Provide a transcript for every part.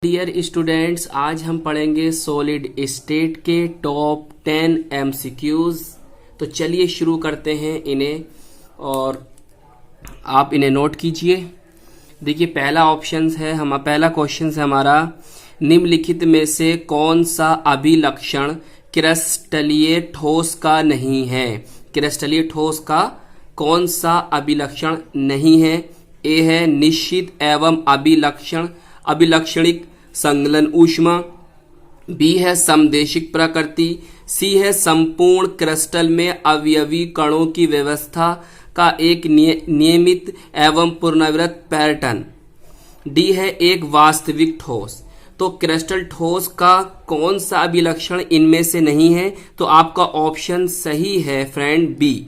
Dear students, आज हम पढ़ेंगे सॉलिड स्टेट के टॉप 10 एमसीक्यूज। तो चलिए शुरू करते हैं इन्हें और आप इन्हें नोट कीजिए। देखिए पहला क्वेश्चन है हमारा, निम्नलिखित में से कौन सा अभिलक्षण क्रिस्टलीय ठोस का नहीं है। क्रिस्टलीय ठोस का कौन सा अभिलक्षण नहीं है। ए है निश्चित एवं अभिलक्षणिक संलग्न ऊष्मा, बी है समदेशिक प्रकृति, सी है संपूर्ण क्रिस्टल में अवयवी कणों की व्यवस्था का एक नियमित एवं पुनरावृत्त पैटर्न, डी है एक वास्तविक ठोस। तो क्रिस्टल ठोस का कौन सा अभिलक्षण इनमें से नहीं है, तो आपका ऑप्शन सही है फ्रेंड बी।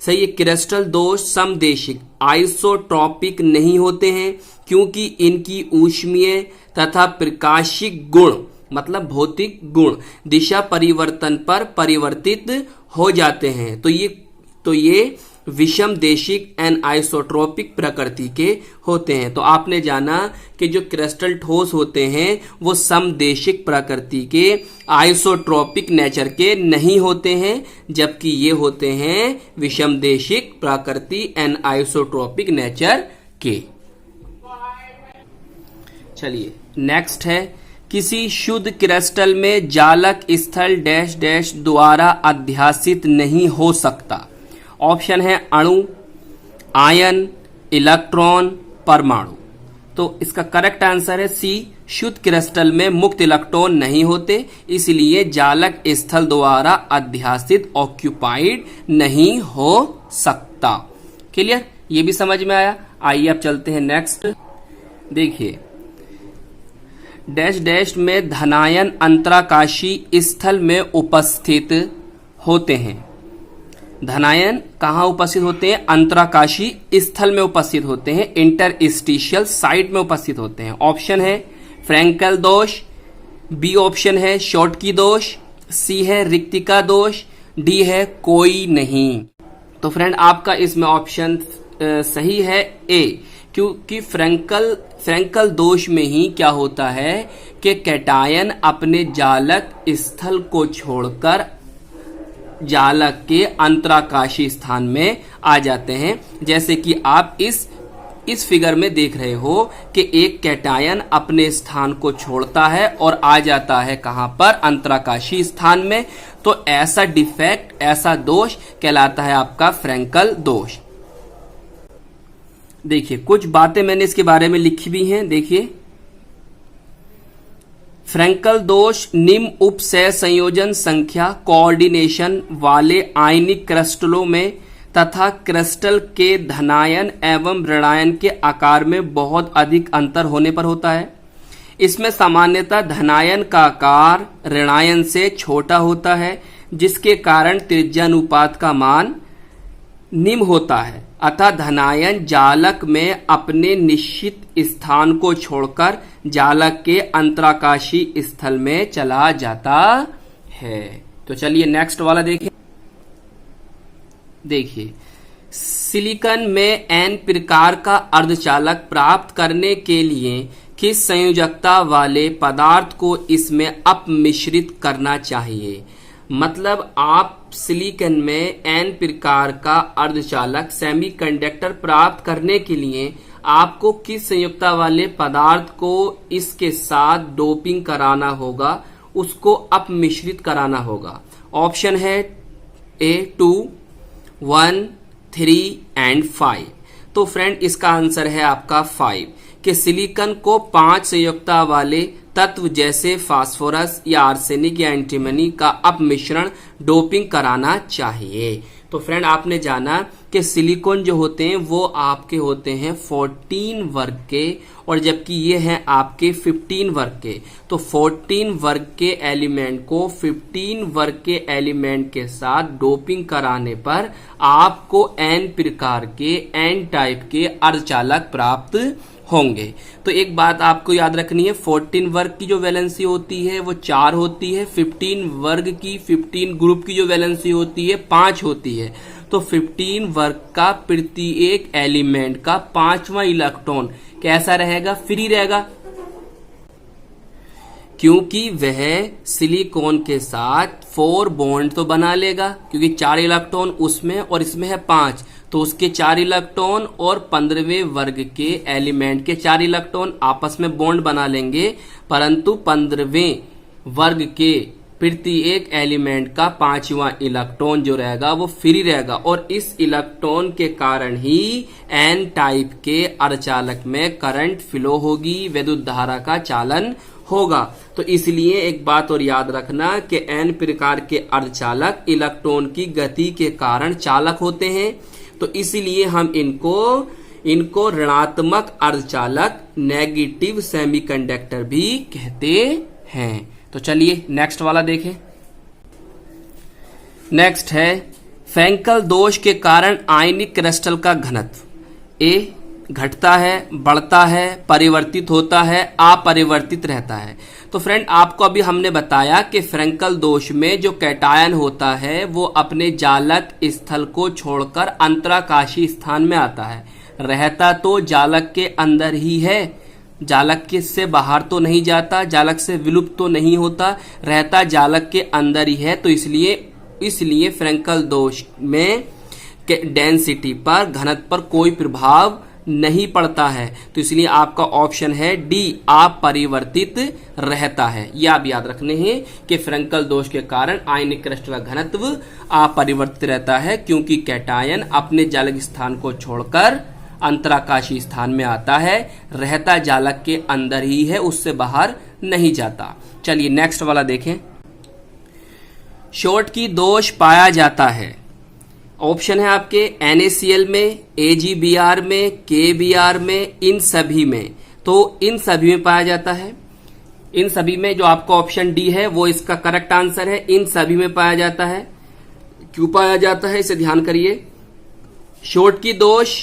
सही है, क्रिस्टल दोष समदेशिक आइसोट्रॉपिक नहीं होते हैं क्योंकि इनकी ऊष्मीय तथा प्रकाशिक गुण मतलब भौतिक गुण दिशा परिवर्तन पर परिवर्तित हो जाते हैं। तो ये विषम देशिक एंड आइसोट्रोपिक प्रकृति के होते हैं। तो आपने जाना कि जो क्रिस्टल ठोस होते हैं वो समदेशिक प्रकृति के आइसोट्रोपिक नेचर के नहीं होते हैं, जबकि ये होते हैं विषम देशिक प्रकृति एंड आइसोट्रोपिक नेचर के। चलिए नेक्स्ट है, किसी शुद्ध क्रिस्टल में जालक स्थल डैश डैश द्वारा अध्यासित नहीं हो सकता। ऑप्शन है अणु, आयन, इलेक्ट्रॉन, परमाणु। तो इसका करेक्ट आंसर है सी, शुद्ध क्रिस्टल में मुक्त इलेक्ट्रॉन नहीं होते, इसलिए जालक स्थल द्वारा अध्यासित ऑक्यूपाइड नहीं हो सकता। क्लियर, ये भी समझ में आया। आइए अब चलते हैं नेक्स्ट। देखिए डैश डैश में धनायन अंतराकाशी स्थल में उपस्थित होते हैं। धनायन कहाँ उपस्थित होते हैं? अंतराकाशी स्थल में उपस्थित होते हैं, इंटरस्टिशियल साइट में उपस्थित होते हैं। ऑप्शन है फ्रैंकल दोष, बी ऑप्शन है शॉटकी दोष, सी है रिक्तिका दोष, डी है कोई नहीं। तो फ्रेंड आपका इसमें ऑप्शन सही है ए, क्योंकि फ्रैंकल दोष में ही क्या होता है कि कैटायन अपने जालक स्थल को छोड़कर जालक के अंतराकाशी स्थान में आ जाते हैं। जैसे कि आप इस फिगर में देख रहे हो कि एक कैटायन अपने स्थान को छोड़ता है और आ जाता है कहां पर? अंतराकाशी स्थान में। तो ऐसा डिफेक्ट, ऐसा दोष कहलाता है आपका फ्रैंकल दोष। देखिए कुछ बातें मैंने इसके बारे में लिखी भी हैं। देखिए फ्रैंकल दोष निम्न उप संयोजन संख्या कोऑर्डिनेशन वाले आयनिक क्रिस्टलों में तथा क्रिस्टल के धनायन एवं ऋणायन के आकार में बहुत अधिक अंतर होने पर होता है। इसमें सामान्यतः धनायन का आकार ऋणायन से छोटा होता है, जिसके कारण त्रिज्यानुपात का मान निम्न होता है। अतः धनायन जालक में अपने निश्चित स्थान को छोड़कर जालक के अंतराकाशी स्थल में चला जाता है। तो चलिए नेक्स्ट वाला देखिए। देखिए सिलिकॉन में एन प्रकार का अर्धचालक प्राप्त करने के लिए किस संयोजकता वाले पदार्थ को इसमें अपमिश्रित करना चाहिए। मतलब आप सिलिकॉन में एन प्रकार का अर्धचालक सेमीकंडक्टर प्राप्त करने के लिए आपको किस संयुक्ता वाले पदार्थ को इसके साथ डोपिंग कराना होगा, उसको अपमिश्रित कराना होगा। ऑप्शन है ए 2, 1, 3 एंड 5। तो फ्रेंड इसका आंसर है आपका 5 कि सिलिकॉन को 5 संयुक्ता वाले तत्व जैसे फास्फोरस या आर्सेनिक या एंटीमनी का अपमिश्रण डोपिंग कराना चाहिए। तो फ्रेंड आपने जाना कि सिलिकॉन जो होते हैं वो आपके होते हैं 14 वर्ग के, और जबकि ये हैं आपके 15 वर्ग के। तो 14 वर्ग के एलिमेंट को 15 वर्ग के एलिमेंट के साथ डोपिंग कराने पर आपको एन प्रकार के, एन टाइप के अर्धचालक प्राप्त होंगे। तो एक बात आपको याद रखनी है, 14 वर्ग की जो वैलेंसी होती है वो 4 होती है, 15 वर्ग की 15 ग्रुप की जो वैलेंसी होती है 5 होती है। तो 15 वर्ग का प्रत्येक एलिमेंट का 5वां इलेक्ट्रॉन कैसा रहेगा? फ्री रहेगा। क्योंकि वह सिलिकॉन के साथ 4 बॉन्ड तो बना लेगा, क्योंकि 4 इलेक्ट्रॉन उसमें और इसमें है 5, तो उसके 4 इलेक्ट्रॉन और 15वें वर्ग के एलिमेंट के 4 इलेक्ट्रॉन आपस में बॉन्ड बना लेंगे, परंतु 15वें वर्ग के प्रत्येक एलिमेंट का 5वां इलेक्ट्रॉन जो रहेगा वो फ्री रहेगा, और इस इलेक्ट्रॉन के कारण ही एन टाइप के अर्धचालक में करंट फ्लो होगी, विद्युत धारा का चालन होगा। तो इसलिए एक बात और याद रखना कि एन प्रकार के अर्धचालक इलेक्ट्रॉन की गति के कारण चालक होते हैं, तो इसलिए हम इनको ऋणात्मक अर्धचालक नेगेटिव सेमीकंडक्टर भी कहते हैं। तो चलिए नेक्स्ट वाला देखें। नेक्स्ट है फ्रैंकल दोष के कारण आयनिक क्रिस्टल का घनत्व। ए घटता है, बढ़ता है, परिवर्तित होता है, अपरिवर्तित रहता है। तो फ्रेंड आपको अभी हमने बताया कि फ्रैंकल दोष में जो कैटायन होता है वो अपने जालक स्थल को छोड़कर अंतराकाशी स्थान में आता है। रहता तो जालक के अंदर ही है, जालक के से बाहर तो नहीं जाता, जालक से विलुप्त तो नहीं होता, रहता जालक के अंदर ही है। तो इसलिए फ्रैंकल दोष में डेंसिटी पर, घनत्व पर कोई प्रभाव नहीं पड़ता है। तो इसलिए आपका ऑप्शन है डी, अपरिवर्तित रहता है। यह आप याद रखने हैं कि फ्रैंकल दोष के कारण आयनिक क्रिस्टल का घनत्व अपरिवर्तित रहता है, क्योंकि कैटायन अपने जालक स्थान को छोड़कर अंतराकाशी स्थान में आता है, रहता जालक के अंदर ही है, उससे बाहर नहीं जाता। चलिए नेक्स्ट वाला देखें। शॉर्ट दोष पाया जाता है। ऑप्शन है आपके NaCl में, AgBr में, KBr में, इन सभी में। तो इन सभी में पाया जाता है। इन सभी में जो आपका ऑप्शन डी है वो इसका करेक्ट आंसर है। इन सभी में पाया जाता है। क्यों पाया जाता है इसे ध्यान करिए। शॉर्ट दोष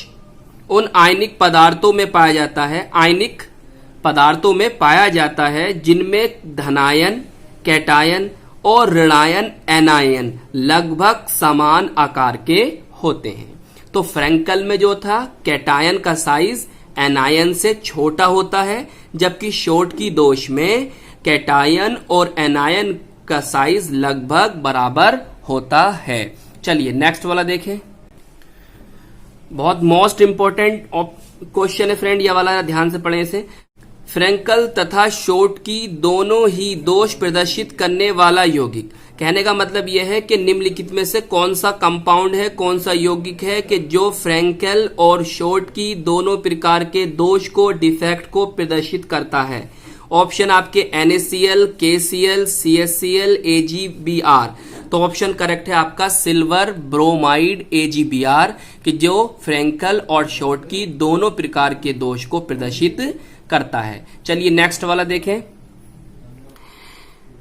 उन आयनिक पदार्थों में पाया जाता है, आयनिक पदार्थों में पाया जाता है जिनमें धनायन, कैटायन और ऋणायन, एनायन लगभग समान आकार के होते हैं। तो फ्रैंकल में जो था कैटायन का साइज एनायन से छोटा होता है, जबकि शॉर्ट दोष में कैटायन और एनायन का साइज लगभग बराबर होता है। चलिए नेक्स्ट वाला देखें। बहुत मोस्ट इंपोर्टेंट क्वेश्चन है फ्रेंड, ये वाला ध्यान से पढ़ें इसे। फ्रैंकल तथा शॉर्ट दोनों ही दोष प्रदर्शित करने वाला यौगिक। कहने का मतलब यह है कि निम्नलिखित में से कौन सा कंपाउंड है, कौन सा यौगिक है कि जो फ्रैंकल और शॉर्ट दोनों प्रकार के दोष को, डिफेक्ट को प्रदर्शित करता है। ऑप्शन आपके NaCl, KCl, CaCl, AgBr। तो ऑप्शन करेक्ट है आपका सिल्वर ब्रोमाइड AgBr, कि जो फ्रैंकल और शॉर्ट दोनों प्रकार के दोष को प्रदर्शित करता है। चलिए नेक्स्ट वाला देखें।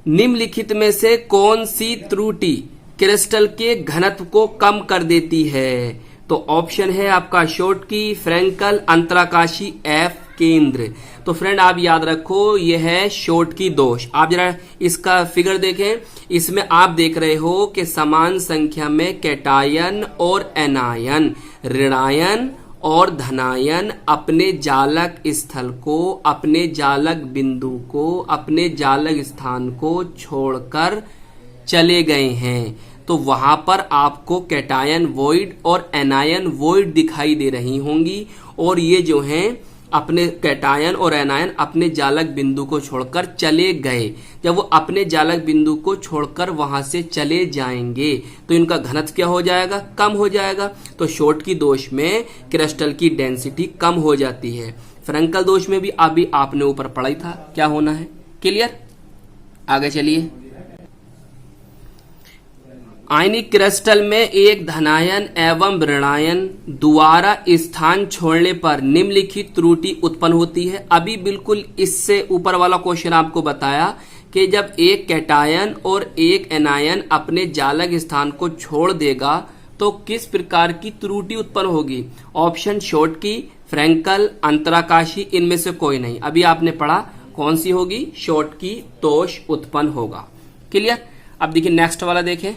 निम्नलिखित में से कौन सी त्रुटि क्रिस्टल के घनत्व को कम कर देती है? तो ऑप्शन है आपका शॉर्ट फ्रैंकल, अंतराकाशी, F केंद्र। तो फ्रेंड आप याद रखो यह है शॉर्ट दोष। आप जरा इसका फिगर देखें, इसमें आप देख रहे हो कि समान संख्या में कैटायन और एनायन, ऋणायन और धनायन अपने जालक स्थल को, अपने जालक बिंदु को, अपने जालक स्थान को छोड़कर चले गए हैं। तो वहां पर आपको कैटायन वॉइड और एनायन वॉइड दिखाई दे रही होंगी, और ये जो हैं अपने कैटायन और एनायन अपने जालक बिंदु को छोड़कर चले गए। जब वो अपने जालक बिंदु को छोड़कर वहां से चले जाएंगे तो इनका घनत्व क्या हो जाएगा? कम हो जाएगा। तो शॉर्ट दोष में क्रिस्टल की डेंसिटी कम हो जाती है। फ्रैंकल दोष में भी अभी आपने ऊपर पढ़ा ही था क्या होना है। क्लियर? आगे चलिए। आयनिक क्रिस्टल में एक धनायन एवं ऋणायन द्वारा स्थान छोड़ने पर निम्नलिखित त्रुटि उत्पन्न होती है। अभी बिल्कुल इससे ऊपर वाला क्वेश्चन आपको बताया कि जब एक कैटायन और एक एनायन अपने जालक स्थान को छोड़ देगा तो किस प्रकार की त्रुटि उत्पन्न होगी। ऑप्शन शॉर्ट फ्रैंकल, अंतराकाशी, इनमें से कोई नहीं। अभी आपने पढ़ा कौन सी होगी? शॉर्ट दोष उत्पन्न होगा। क्लियर? अब देखिए नेक्स्ट वाला देखें।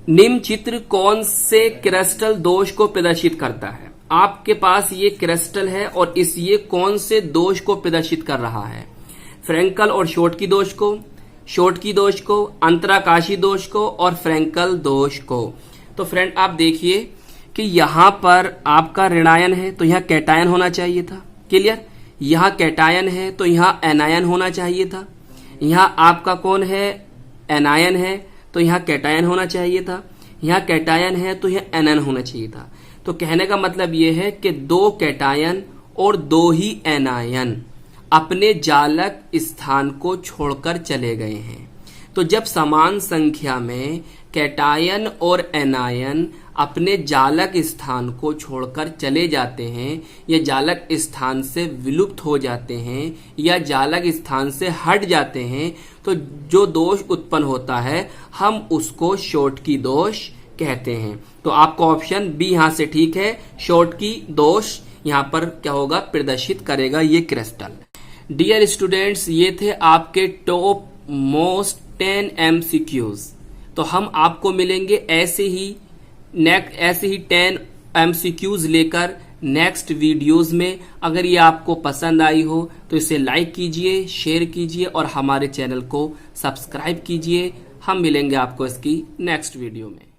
निम्न चित्र कौन से क्रिस्टल दोष को प्रदर्शित करता है? आपके पास ये क्रिस्टल है और ये कौन से दोष को प्रदर्शित कर रहा है? फ्रैंकल और शोटकी दोष को, शोटकी दोष को, अंतराकाशी दोष को और फ्रैंकल दोष को। तो फ्रेंड आप देखिए कि यहां पर आपका ऋणायन है तो यहां कैटायन होना चाहिए था। क्लियर? यहां कैटायन है तो यहां एनायन होना चाहिए था। यहां आपका कौन है? एनायन है तो यहां कैटायन होना चाहिए था। यहां कैटायन है तो यहां एनायन होना चाहिए था। तो कहने का मतलब यह है कि 2 कैटायन और 2 ही एनायन अपने जालक स्थान को छोड़कर चले गए हैं। तो जब समान संख्या में कैटायन और एनायन अपने जालक स्थान को छोड़कर चले जाते हैं या जालक स्थान से विलुप्त हो जाते हैं या जालक स्थान से हट जाते हैं, तो जो दोष उत्पन्न होता है हम उसको शोटकी दोष कहते हैं। तो आपका ऑप्शन बी यहां से ठीक है, शोटकी दोष यहां पर क्या होगा? प्रदर्शित करेगा ये क्रिस्टल। डियर स्टूडेंट्स, ये थे आपके टॉप मोस्ट 10 MCQs। तो हम आपको मिलेंगे ऐसे ही 10 MCQs लेकर नेक्स्ट वीडियोस में। अगर ये आपको पसंद आई हो तो इसे लाइक कीजिए, शेयर कीजिए और हमारे चैनल को सब्सक्राइब कीजिए। हम मिलेंगे आपको इसकी नेक्स्ट वीडियो में।